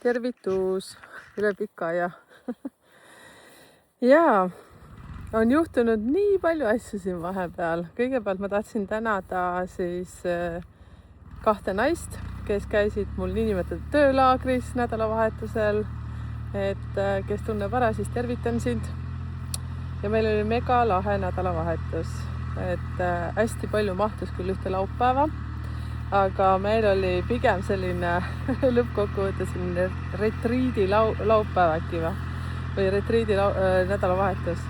tervitus üle pika aja. Jaa, on juhtunud nii palju asju siin vahepeal. Kõigepealt ma tahtsin tänada siis kahte naist, kes käisid mul niinimetatud töölaagris nädalavahetusel. Kes tunneb ära, siis tervitan sind. Ja meil oli mega lahe nädalavahetus. Hästi palju mahtus küll ühte laupäeva, aga meil oli pigem selline lõppkokkuvõte selline retriidi laupäev äkki või retriidi nädalavahetus.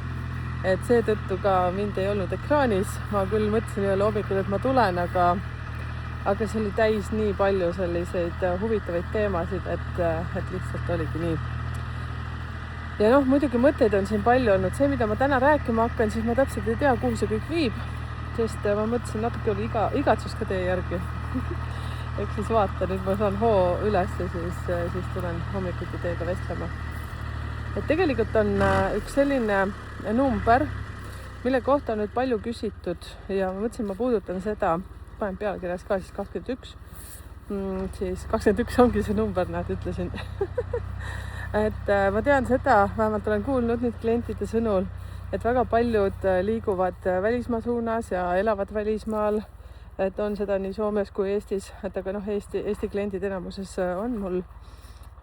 Seetõttu ka mind ei olnud ekraanis. Ma küll mõtlesin ühel hommikul, et ma tulen, aga see oli täis nii palju selliseid huvitavaid teemasid, et lihtsalt oligi nii. Ja muidugi mõtteid on siin palju olnud. See, mida ma täna rääkima hakkan, siis ma täpselt ei tea, kuhu see kõik viib, sest ma mõtlesin natuke oli igatsus ka teie järgi. Ehk siis vaata, nüüd ma saan hoo üles ja siis tulen hommikuti teiega vestlema. Tegelikult on üks selline number, mille kohta on nüüd palju küsitud ja ma mõtlesin, ma puudutan seda, panen pealkirjas ka siis 21. Siis 21 ongi see number, näed, ütlesin. Ma tean seda, vähemalt olen kuulnud nüüd klientide sõnul, et väga paljud liiguvad välismaa suunas ja elavad välismaal. Et on seda nii Soomes kui Eestis, aga Eesti kliendid enamuses on mul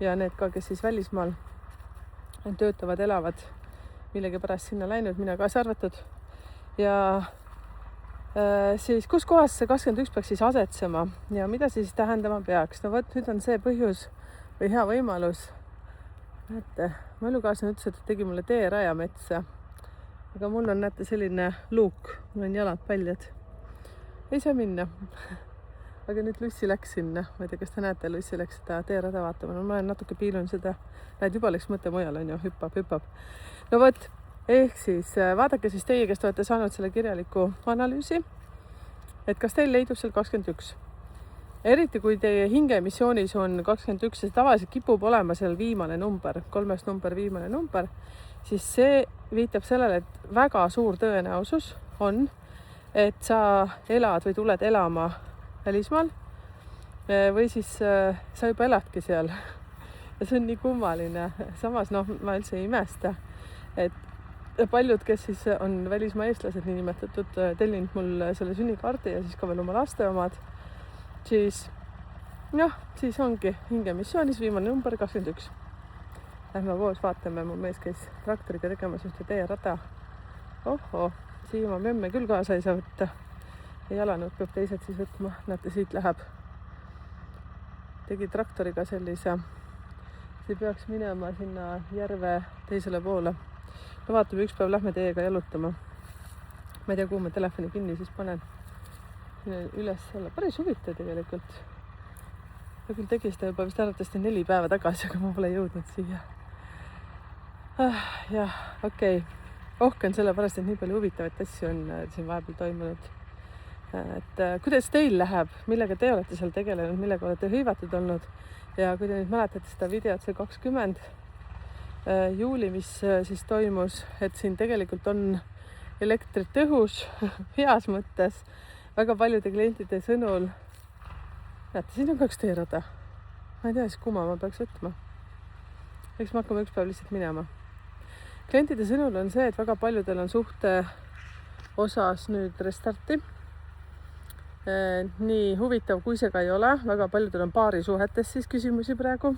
ja need ka, kes siis välismaal töötavad, elavad millegi pärast sinna läinud, mina kaasa arvatud. Ja siis kus kohas see 21 peaks siis asetsema ja mida siis tähendama peaks? Nüüd on see põhjus või hea võimalus. Mu elukaaslane ütles, et tegi mulle teeraja metsa, aga mul on selline luuk, mul on jalad paljad. Ei saa minna. Aga nüüd Lussi läks sinna. Ma ei tea, kas te näete, Lussi läks seda teerada vaatama. Ma olen natuke piilun seda. Näed, juba läks mõte mujal, on ju, hüppab. Ehk siis vaadake siis teie, kes te olete saanud selle kirjaliku analüüsi, et kas teil leidub seal 21. Eriti kui teie hingemissioonis on 21, siis tavaliselt kipub olema seal viimane number, 3 number, viimane number, siis see viitab sellele, et väga suur tõenäosus on, et sa elad või tuled elama välismaal või siis sa juba eladki seal. Ja see on nii kummaline. Samas, ma üldse ei imesta, et paljud, kes siis on välismaa eestlased, niinimetatud, tellinud mul selle sünnikaardi ja siis ka veel oma laste omad, siis ongi hingemissioonis viimane number 21. Lähme koos vaatame, mu mees käis traktoriga tegemas ühte teerada. Siia oma memme küll kaasa ei saa võtta. Ja jalanõud peab teised siis võtma. Näete, siit läheb. Tegi traktoriga sellise. See peaks minema sinna järve teisele poole. Vaatame, üks päev lähme teiega jalutama. Ma ei tea, kuhu ma telefoni kinni siis panen. Üles olla. Päris huvitav tegelikult. Ja küll tegi seda juba vist arvatavasti 4 päeva tagasi, aga ma pole jõudnud siia. Okei. Ohken sellepärast, et nii palju huvitavaid asju on siin vahepeal toimunud. Kuidas teil läheb? Millega te olete seal tegelenud? Millega olete hõivatud olnud? Ja kui te nüüd mäletate seda videot, see 20. juuli, mis siis toimus, et siin tegelikult on elektrit õhus heas mõttes. Väga paljude klientide sõnul, näete, siin on 2 teerada. Ma ei tea, siis kumma ma peaks võtma. Eks me hakkame üks päev lihtsalt minema. Klientide sõnul on see, et väga paljudel on suhte osas nüüd restarti. Nii huvitav kui see ka ei ole. Väga paljudel on paari suhetes siis küsimusi praegu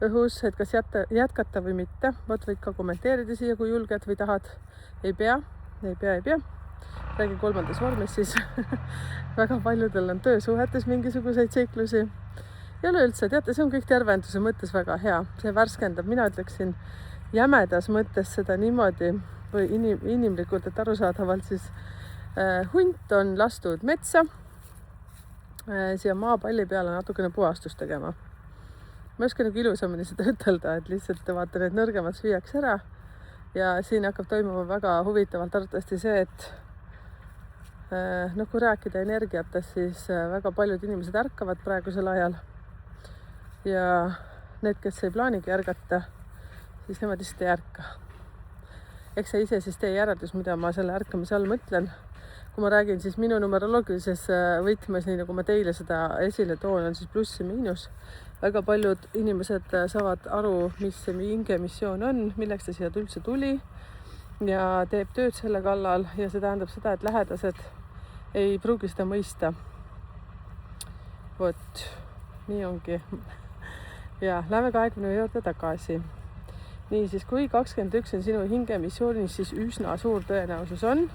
õhus, et kas jätkata või mitte. Võid ka kommenteerida siia, kui julged või tahad. Ei pea. Räägi 3. vormis siis. Väga paljudel on töösuhetes mingisuguseid seiklusi. Ja üleüldse, teate, see on kõik tervenduse mõttes väga hea. See värskendab, mina ütleksin jämedas mõttes seda niimoodi või inimlikult, et arusaadavalt siis hunt on lastud metsa siia maapalli peale natukene puhastust tegema. Ma ei oska ilusamini seda ütelda, et lihtsalt vaata, need nõrgemad süüaks ära ja siin hakkab toimuma väga huvitavalt arvatavasti see, et kui rääkida energiatest, siis väga paljud inimesed ärkavad praegusel ajal ja need, kes ei plaanigi ärgata, siis nemad lihtsalt ei ärka. Eks sa ise siis tee järeldus, mida ma selle ärkamise all mõtlen. Kui ma räägin siis minu numeroloogilises võtmes, nii nagu ma teile seda esile toon, on siis pluss ja miinus. väga paljud inimesed saavad aru, mis see hingemissioon on, milleks ta siia üldse tuli ja teeb tööd selle kallal ja see tähendab seda, et lähedased ei pruugi seda mõista. Vot, nii ongi. Ja lähme 20 juurde tagasi. Nii siis, kui 21 on sinu hingemissioonis, siis üsna suur tõenäosus on,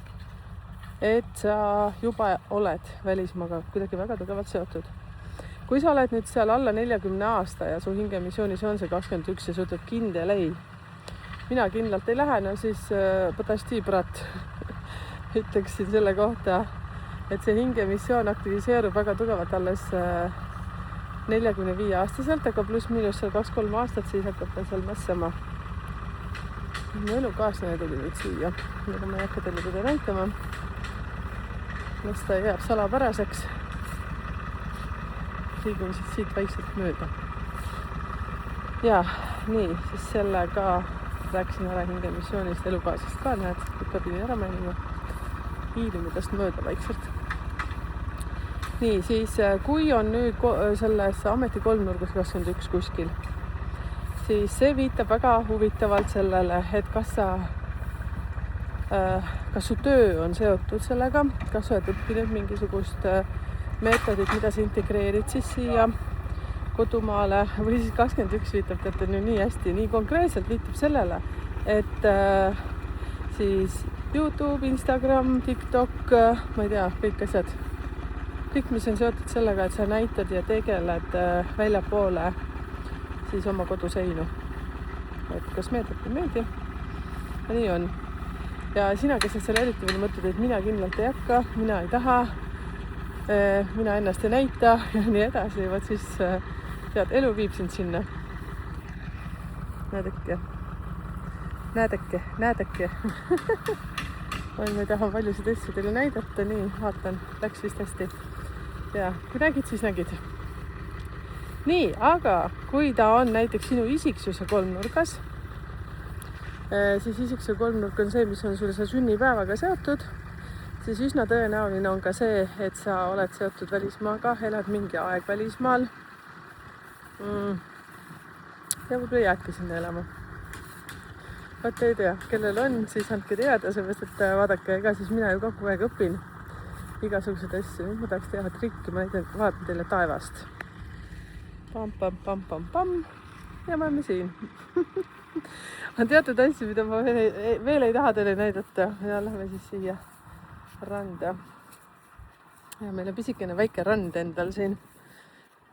et sa juba oled välismaaga kuidagi väga tugevalt seotud. Kui sa oled nüüd seal alla 40 aasta ja su hingemissioonis on see 21 ja sa ütled kindel ei, mina kindlalt ei lähe, no siis podasti brat ütleksin selle kohta, et see hingemissioon aktiviseerub väga tugevalt alles 45 aastaselt, aga pluss miinus seal 2-3 aastat, siis hakkab ta seal mässama. Mu elukaaslane tuli nüüd siia, aga ma ei hakka teile teda näitama. Las ta jääb salapäraseks. Liigun siis siit vaikselt mööda. Ja nii, siis sellega rääkisin ära hingemissioonist, elukaasest ka, näed, ikka pidin ära mängima. Hiilimidest mööda vaikselt. Nii, siis kui on nüüd selles ameti kolmnurgas 21 kuskil, siis see viitab väga huvitavalt sellele, et kas su töö on seotud sellega, kas sa oled õppinud mingisugust meetodit, mida sa integreerid siis siia kodumaale või siis 21 viitab teate nii hästi, nii konkreetselt viitab sellele, et siis YouTube, Instagram, TikTok, ma ei tea, kõik asjad, kõik, mis on seotud sellega, et sa näitad ja tegeled väljapoole siis oma koduseinu. Et kas meeldib või meeldi? Ja nii on. Ja sina, kes selle eriti veel mõtled, et mina kindlalt ei hakka, mina ei taha, mina ennast ei näita ja nii edasi, võt siis tead, elu viib sind sinna. Näedäkke. Ma ei taha paljusid asju teile näidata, nii vaatan, läks vist hästi. Ja kui nägid, siis nägid. Nii, aga kui ta on näiteks sinu isiksuse kolmnurgas, siis isiksuse kolmnurk on see, mis on sulle sünnipäevaga seotud, siis üsna tõenäoline on ka see, et sa oled seotud välismaaga, elad mingi aeg välismaal ja võib-olla jäädki sinna elama. Vaat ei tea, kellel on, siis andke teada, sellepärast, et vaadake, ega siis mina ju kogu aeg õpin igasugused asju. Nüüd ma tahaks teha trikki, ma vaatan teile taevast. Pam. Ja me oleme siin. On teatud asju, mida ma veel ei taha teile näidata. Ja lähme siis siia randa. Ja meil on pisikene väike rand endal siin.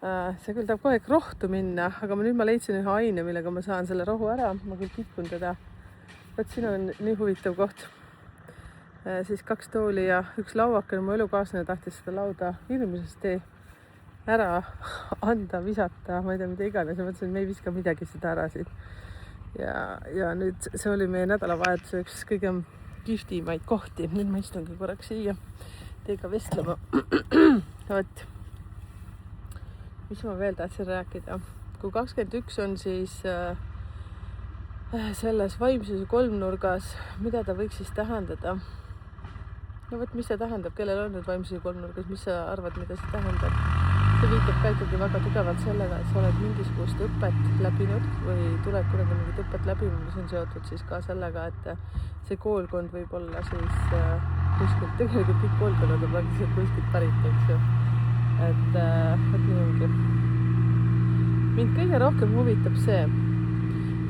See küll tahab kogu aeg rohtu minna, aga nüüd ma leidsin ühe aine, millega ma saan selle rohu ära. Ma küll kikun teda. Võt siin on nii huvitav koht. Siis 2 tooli ja 1 lauakene. Mu elukaaslane tahtis seda lauda hirmsasti ära anda, visata, ma ei tea, mida iganes. Ja mõtlesin, et me ei viska midagi seda ära siin. Ja nüüd see oli meie nädalavahetuse üks kõige kihvtimaid kohti. Nüüd ma istungi korraks siia teiega vestlema. Võt, mis ma veel tahtsin rääkida? Kui 21 on siis selles vaimsuse kolmnurgas, mida ta võiks siis tähendada? No võt, mis see tähendab? Kellel on nüüd vaimsuse kolmnurgas? Mis sa arvad, mida see tähendab? See viitab ka ikkagi väga tugevalt sellega, et sa oled mingisugust õpet läbinud või tuled kuidagi mingit õpet läbima, mis on seotud siis ka sellega, et see koolkond võib olla siis kuskilt, tegelikult kõik koolkonnad on praktiliselt kuskilt pärit, eks ju. Et nii ongi. Mind kõige rohkem huvitab see,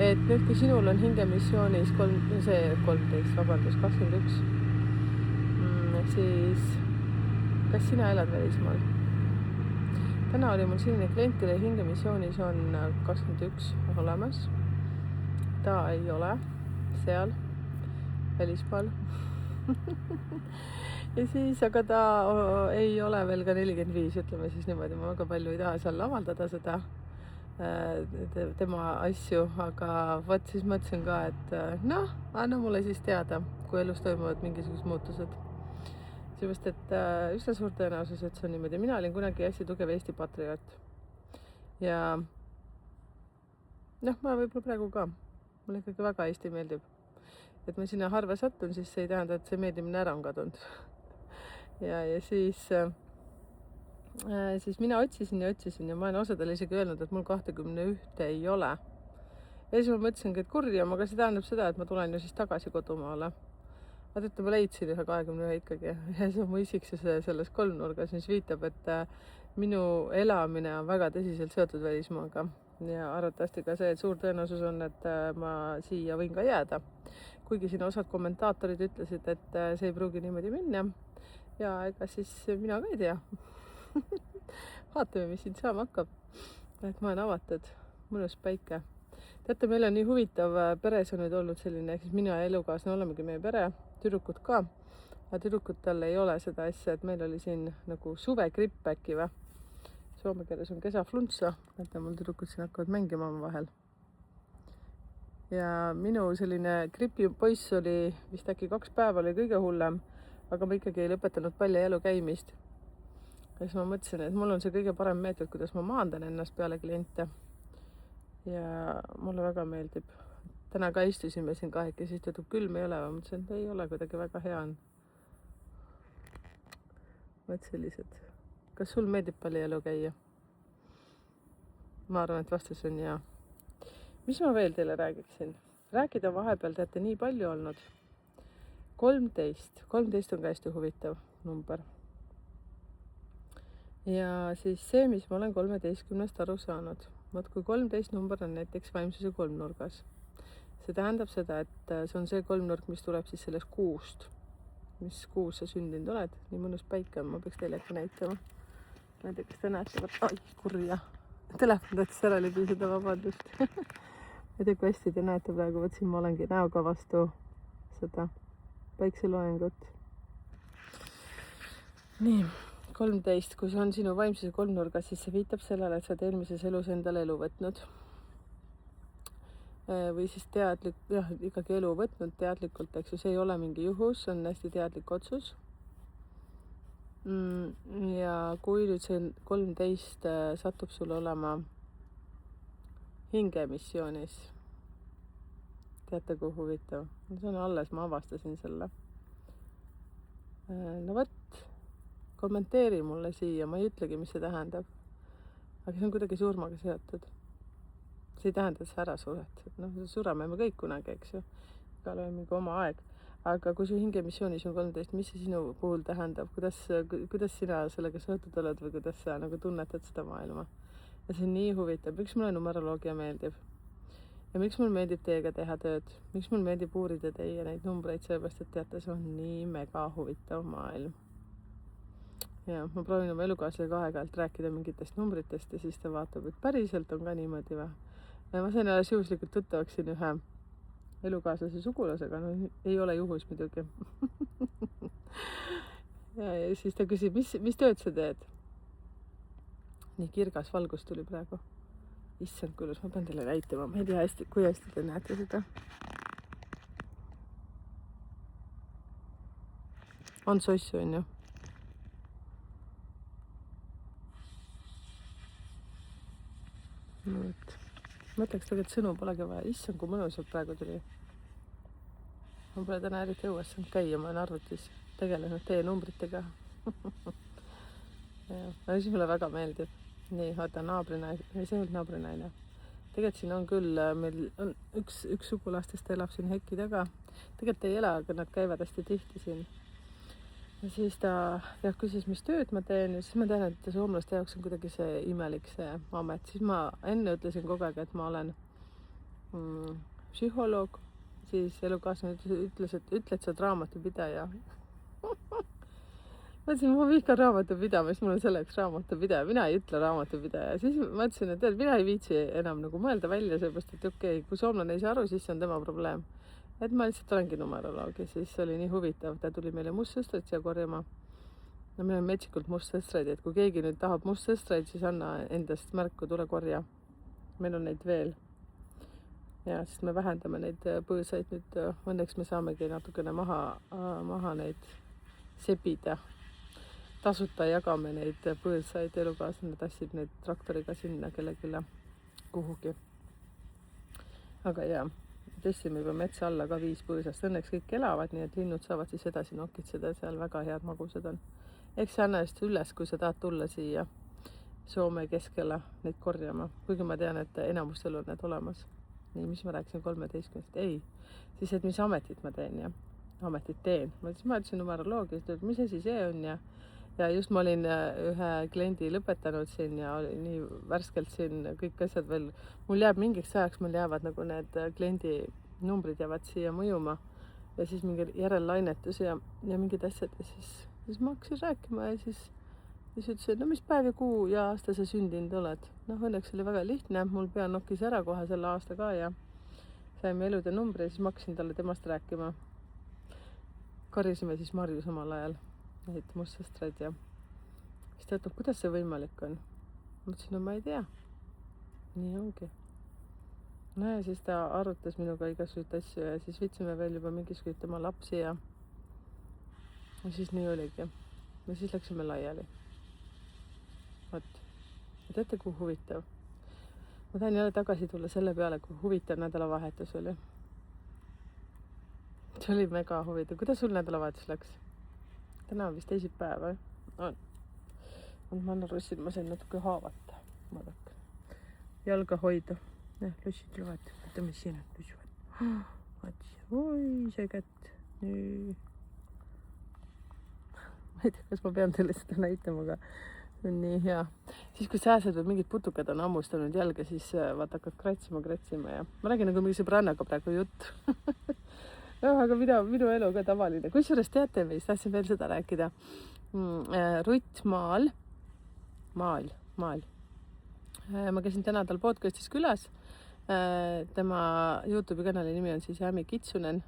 et nüüd kui sinul on hingemissioonis 21, siis kas sina elad välismaal? Täna oli mul selline klient, kelle hingemissioonis on 21 olemas. Ta ei ole seal välismaal. Ja siis, aga ta ei ole veel ka 45, ütleme siis niimoodi. Ma väga palju ei taha seal avaldada seda tema asju, aga võt siis mõtlesin ka, et anna mulle siis teada, kui elus toimuvad mingisugused muutused. Seepärast, et üsna suur tõenäosus, et see on niimoodi. Mina olin kunagi hästi tugev Eesti patrioot. Ja ma võib-olla praegu ka. Mulle ikkagi väga Eesti meeldib. Et ma sinna harva sattun, siis see ei tähenda, et see meeldimine ära on kadunud. Ja siis siis mina otsisin ja ma olen osadele isegi öelnud, et mul 21 ei ole. Ja siis ma mõtlesingi, et kurjam, aga see tähendab seda, et ma tulen ju siis tagasi kodumaale. Aga ma leidsin ühe 21 ikkagi ja see on mu isiksuse selles kolmnurgas, mis viitab, et minu elamine on väga tõsiselt seotud välismaaga. Ja arvatavasti ka see, et suur tõenäosus on, et ma siia võin ka jääda. Kuigi siin osad kommentaatorid ütlesid, et see ei pruugi niimoodi minna. Ja ega siis mina ka ei tea. Vaatame, mis siin saama hakkab. Et ma olen avatud, mõnus päike. Teate, meil on nii huvitav peres on nüüd olnud selline, siis mina ja elukaaslane olemegi meie pere, tüdrukud ka. Aga tüdrukutel ei ole seda asja, et meil oli siin nagu suvegripp äkki või. Soome keeles on kesaflunssa, et mul tüdrukud siin hakkavad mängima vahel. Ja minu selline gripipoiss oli vist äkki 2 päeva oli kõige hullem, aga ma ikkagi ei lõpetanud paljajalu käimist. Ja siis ma mõtlesin, et mul on see kõige parem meetod, kuidas ma maandan ennast peale kliente. Ja mulle väga meeldib. Täna ka istusime siin kahekesi, siis tundub külm ei ole, ma mõtlesin, et ei ole kuidagi väga hea on. Võt sellised. Kas sul meeldib paljajalu käia? Ma arvan, et vastus on jaa. Mis ma veel teile räägiksin? Rääkida vahepeal teate nii palju olnud. 13 on ka hästi huvitav number. Ja siis see, mis ma olen 13 aru saanud. Võt kui 13 number on näiteks vaimsuse kolmnurgas. See tähendab seda, et see on see kolmnurk, mis tuleb siis sellest kuust. Mis kuus sa sündinud oled. Nii mõnus päike on, ma peaks teile äkki näitama. Ma ei tea, kas te näete, ai kurja. Telefon tahtis ära läbi seda vabandust. Ma ei tea, kui hästi te näete praegu, võt siin ma olengi näoga vastu seda päikseloengut. Nii, 13, kui see on sinu vaimsuse kolmnurgas, siis see viitab sellele, et sa oled eelmises elus endale elu võtnud. Või siis teadlik, jah, ikkagi elu võtnud teadlikult, eks ju, see ei ole mingi juhus, see on hästi teadlik otsus. Ja kui nüüd see 13 satub sulle olema hingemissioonis, teate kui huvitav, see on alles, ma avastasin selle. No võt, kommenteeri mulle siia, ma ei ütlegi, mis see tähendab. Aga see on kuidagi surmaga seotud. See ei tähenda, et sa ära sured. No, sureme me kõik kunagi, eks ju. Igal on mingi oma aeg. Aga kui su hingemissioonis on 13, mis see sinu puhul tähendab? Kuidas sina sellega seotud oled või kuidas sa nagu tunnetad seda maailma? Ja see on nii huvitav. Miks mulle numeroloogia meeldib? Ja miks mul meeldib teiega teha tööd? Miks mul meeldib uurida teie neid numbreid, sellepärast, et teate, see on nii mega huvitav maailm. Ja ma proovin oma elukaaslasega aeg-ajalt rääkida mingitest numbritest ja siis ta vaatab, et päriselt on ka niimoodi või. Ja ma sain alles juhuslikult tuttavaks siin ühe elukaaslase sugulasega, no ei ole juhus muidugi. Ja siis ta küsib, mis tööd sa teed? Nii kirgas valgus tuli praegu. Issand, kuulus, ma pean teile näitama, ma ei tea hästi, kui hästi te näete seda. On sossu, on ju? Nüüd. Mõtleks tegelikult sõnu polegi vaja. Issand, kui mõnusalt praegu tuli. Ma pole täna eriti õues saanud käia, ma olen arvutis tegelenud teie numbritega. Aga siis mulle väga meeldib. Nii, vaata naabrinaine, ei see olnud naabrinaine. Tegelikult siin on küll, meil on üks sugulastest elab siin heki taga. Tegelikult ei ela, aga nad käivad hästi tihti siin. Ja siis ta küsis, mis tööd ma teen ja siis ma tean, et soomlaste jaoks on kuidagi see imelik see amet. Siis ma enne ütlesin kogu aeg, et ma olen psühholoog. Siis elukaaslane ütles, et ütled, sa oled raamatupidaja. Mõtlesin, ma vihkan raamatupidamist, mul on selleks raamatupidaja. Mina ei ütle raamatupidaja. Siis mõtlesin, et mina ei viitsi enam nagu mõelda välja, sellepärast, et okei, kui soomlane ei saa aru, siis see on tema probleem. Et ma lihtsalt olengi numeroloog ja siis oli nii huvitav, ta tuli meile mustsõstreid siia korjama. No meil on metsikult mustsõstreid, et kui keegi nüüd tahab mustsõstreid, siis anna endast märku, tule korja. Meil on neid veel. Ja siis me vähendame neid põõsaid nüüd, õnneks me saamegi natukene maha neid sebida. Tasuta jagame neid põõsaid, elukaaslane tassib neid traktoriga sinna kellegile kuhugi. Aga jaa. Tõstsime juba metsa alla ka 5 põõsast. Õnneks kõik elavad, nii et linnud saavad siis edasi nokitseda, seal väga head magusad on. eks see anna just üles, kui sa tahad tulla siia Soome keskele neid korjama, kuigi ma tean, et enamustel on need olemas. Nii, mis ma rääkisin 13. Ei, siis et mis ametit ma teen ja ametit teen. Ma ütlesin numeroloogia, mis asi see on ja just ma olin ühe kliendi lõpetanud siin ja oli nii värskelt siin kõik asjad veel. Mul jääb mingiks ajaks, mul jäävad nagu need kliendi numbrid jäävad siia mõjuma ja siis mingi järellainetus ja mingid asjad ja siis ma hakkasin rääkima ja siis ütlesin, no mis päev ja kuu ja aasta sa sündinud oled. Noh, õnneks oli väga lihtne, mul pea nokkis ära kohe selle aasta ka ja saime elude numbri ja siis ma hakkasin talle temast rääkima. Karjasime siis Marju samal ajal, neid mustsastraid ja siis ta ütleb, kuidas see võimalik on? Ma ütlesin, no ma ei tea. Nii ongi. No ja siis ta arutas minuga igasuguseid asju ja siis võtsime veel juba mingisuguseid tema lapsi ja siis nii oligi. Ja siis läksime laiali. Võt. Ja teate, kui huvitav. Ma tahan jälle tagasi tulla selle peale, kui huvitav nädalavahetus oli. See oli mega huvitav. Kuidas sul nädalavahetus läks? Täna on vist teisipäev, või? On. Ma annan russid, ma sain natuke haavata. Vaadake. Jalga hoida. Lussid tulevad. Vaata, mis siin on. Lussid. Oi, see kätt. Nii. Ma ei tea, kas ma pean teile seda näitama, aga on nii hea. Siis kui sääsed või mingid putukad on hammustanud jälge, siis vaata hakkad kratsima ja ma räägin nagu mingi sõbrannaga praegu jutt. No, aga minu elu ka tavaline. Kusjuures teate meist, tahtsin veel seda rääkida. Rutt Maal. Ma käisin täna tal podcastis külas. Tema YouTube'i kanali nimi on siis Ämi Kitsunen.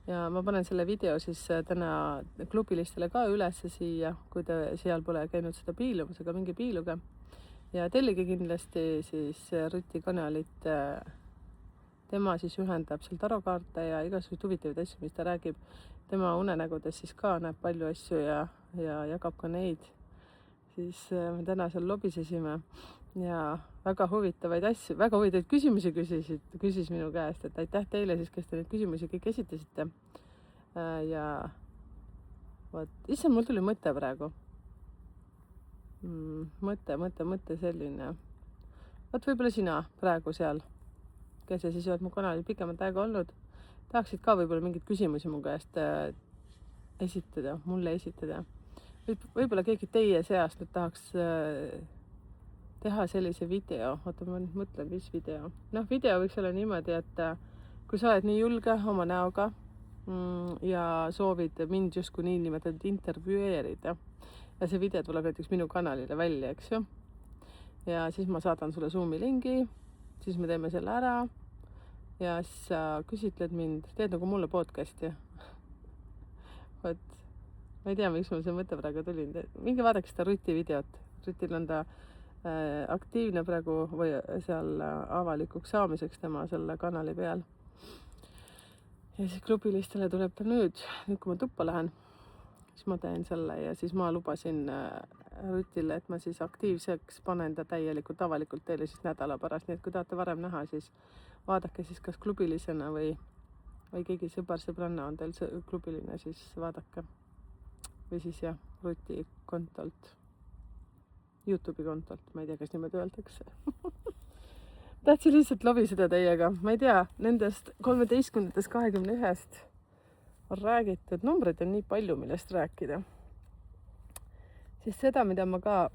Ja ma panen selle video siis täna klubilistele ka üles siia, kui te seal pole käinud seda piilumas, aga mingi piiluge. Ja tellige kindlasti siis Ruti kanalit. Tema siis ühendab seal tarokaarte ja igasuguseid huvitavaid asju, mis ta räägib. Tema unenägudes siis ka näeb palju asju ja jagab ka neid. Siis me täna seal lobisesime ja väga huvitavaid asju, väga huvitavaid küsimusi küsis minu käest, et aitäh teile siis, kes te neid küsimusi kõik esitasite. Ja võt, issand, mul tuli mõte praegu. Mõte selline. Võt võib-olla sina praegu seal, kes sa siis oled mu kanalil pikemat aega olnud, tahaksid ka võib-olla mingid küsimusi mu käest mulle esitada. Võib-olla keegi teie seast nüüd tahaks teha sellise video. Oota, ma nüüd mõtlen, mis video. Noh, video võiks olla niimoodi, et kui sa oled nii julge oma näoga ja soovid mind justkui nii nimetatud intervjueerida ja see video tuleb näiteks minu kanalile välja, eks ju. Ja siis ma saadan sulle Zoomi lingi, siis me teeme selle ära ja siis sa küsitled mind, teed nagu mulle podcasti. Võt, ma ei tea, miks mul see mõte praegu tuli. Mingi vaadake seda Ruti videot. Rutil on ta aktiivne praegu või seal avalikuks saamiseks tema selle kanali peal. Ja siis klubilistele tuleb ta nüüd kui ma tuppa lähen, siis ma teen selle ja siis ma lubasin Rutile, et ma siis aktiivseks panen ta täielikult avalikult teile siis nädala pärast. Nii et kui tahate varem näha, siis vaadake siis kas klubilisena või keegi sõbranna on teil klubiline, siis vaadake. Või siis jah, Ruti kontolt. YouTube'i kontolt, ma ei tea, kas niimoodi öeldakse. Tahtsin lihtsalt lobiseda teiega. Ma ei tea, nendest 13.21 on räägitud. Numbrid on nii palju, millest rääkida. Siis seda, mida ma ka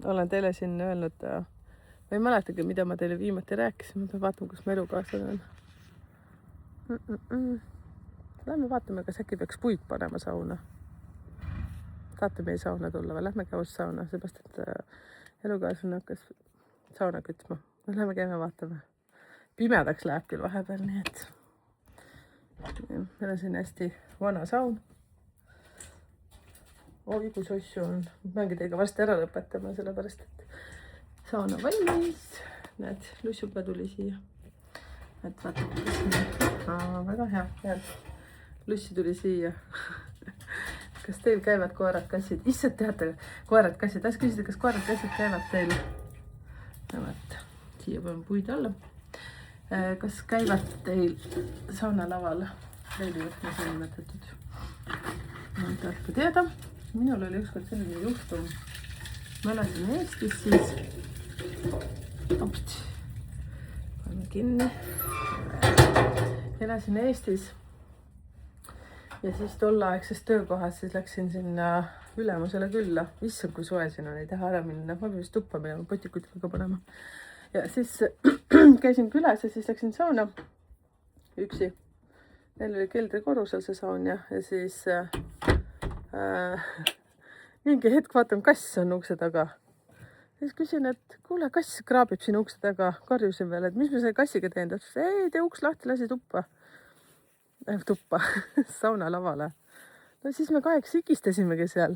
olen teile siin öelnud, ma ei mäletagi, mida ma teile viimati rääkisin. Ma pean vaatama, kus ma elukaaslane on. Lähme vaatame, kas äkki peaks puid panema sauna. Tahate meie sauna tulla või lähme käus sauna, seepärast, et elukaaslane hakkas sauna kütma. Lähme käime vaatame. Pimedaks läheb küll vahepeal, nii et meil on siin hästi vana saun. Oi, kus asju on. Ma peangi teiega varsti ära lõpetama, sellepärast, et saun on valmis. Näed, Lussjupe tuli siia. Et vaata, väga hea. Lussi tuli siia. Kas teil käivad koerad, kassid? Issad teate, koerad, kassid. Taas küsida, kas koerad, kassid käivad teil? Näevad, siia peame puid alla. Kas käivad teil saunalaval veelivõtmise nimetatud? Ma tahtku teada. minul oli ükskord selline juhtum. Ma elasin Eestis siis. Paneme kinni. Elasin Eestis. Ja siis tolleaegses töökohas siis läksin sinna ülemusele külla. Issand, kui soe siin on, ei taha ära minna. Ma pean vist tuppa minema, potikuid panema. Ja siis käisin külas ja siis läksin sauna üksi. Neil oli keldrikorrusel see saun ja siis mingi hetk vaatan, kass on ukse taga. Siis küsin, et kuule, kass kraabib siin ukse taga. Karjusin veel, et mis me selle kassiga teen? Ta ütles, ei, tee uks lahti, lasi tuppa. Tuppa, sauna lavale. No siis me kaheks higistasimegi seal.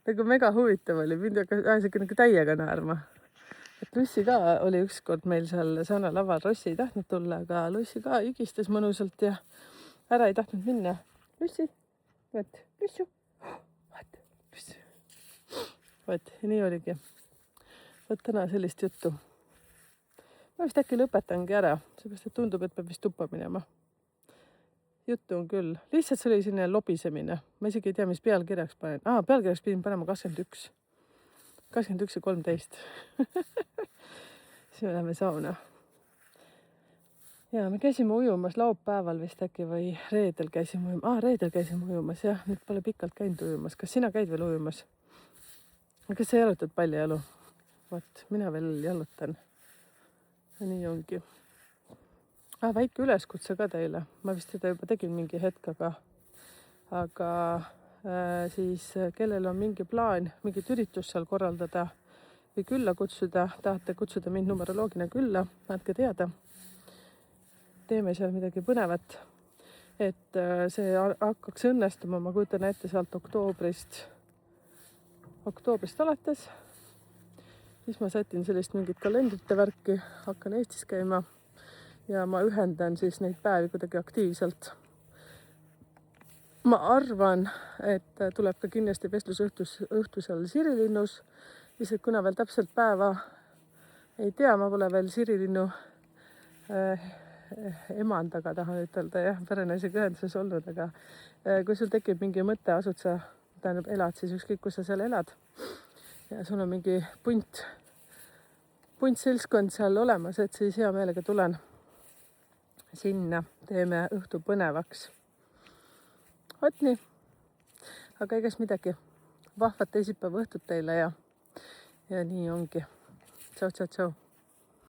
Nagu mega huvitav oli, mind ajas ikka nagu täiega naerma. Et Lussi ka oli ükskord meil seal sauna laval, Rossi ei tahtnud tulla, aga Lussi ka higistas mõnusalt ja ära ei tahtnud minna. Lussi, võt, Lussu, võt, Lussu. Võt, ja nii oligi. Võt täna sellist juttu. Ma vist äkki lõpetangi ära, seepärast et tundub, et peab vist tuppa minema. Juttu on küll. Lihtsalt see oli selline lobisemine. Ma isegi ei tea, mis pealkirjaks panen. Pealkirjaks pidin panema 21. 21 ja 13. Siis me läheme sauna. Ja me käisime ujumas laupäeval vist äkki või reedel käisime ujumas. Reedel käisime ujumas, jah. Nüüd pole pikalt käinud ujumas. Kas sina käid veel ujumas? Kas sa jalutad pallijalu? Vaat, mina veel jalutan. Ja nii ongi. Väike üleskutse ka teile. Ma vist seda juba tegin mingi hetk, aga siis kellel on mingi plaan, mingit üritust seal korraldada või külla kutsuda, tahate kutsuda mind numeroloogina külla, andke teada. Teeme seal midagi põnevat, et see hakkaks õnnestuma, ma kujutan ette sealt oktoobrist alates. Siis ma sätin sellist mingit kalendrite värki, hakkan Eestis käima. Ja ma ühendan siis neid päevi kuidagi aktiivselt. Ma arvan, et tuleb ka kindlasti vestlusõhtu seal Sirilinus. Lihtsalt kuna veel täpselt päeva ei tea, ma pole veel Sirilinnu emandaga tahan ütelda, jah, perenaisega ühenduses olnud, aga kui sul tekib mingi mõte, asud sa, elad siis ükskõik, kus sa seal elad ja sul on mingi punt seltskond seal olemas, et siis hea meelega tulen sinna, teeme õhtu põnevaks. Vot nii. Aga egas midagi. Vahvat teisipäeva õhtut teile ja nii ongi. Tšau.